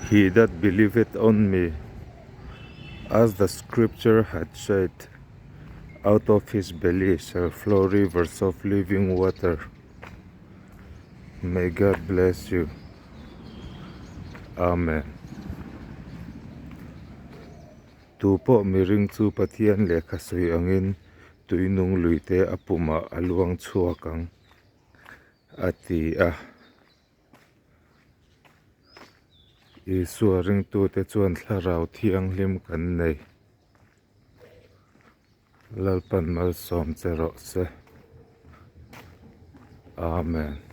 He that believeth on me, as the scripture had said, out of his belly shall flow rivers of living water. May God bless you. Amen. Tu po miring chu pathian le khasui angin tuinung luite apuma aluang chuakang ati a Isu ring tu te chuan thlarau thiang lim kan nei lalpan mal som chero se. Amen.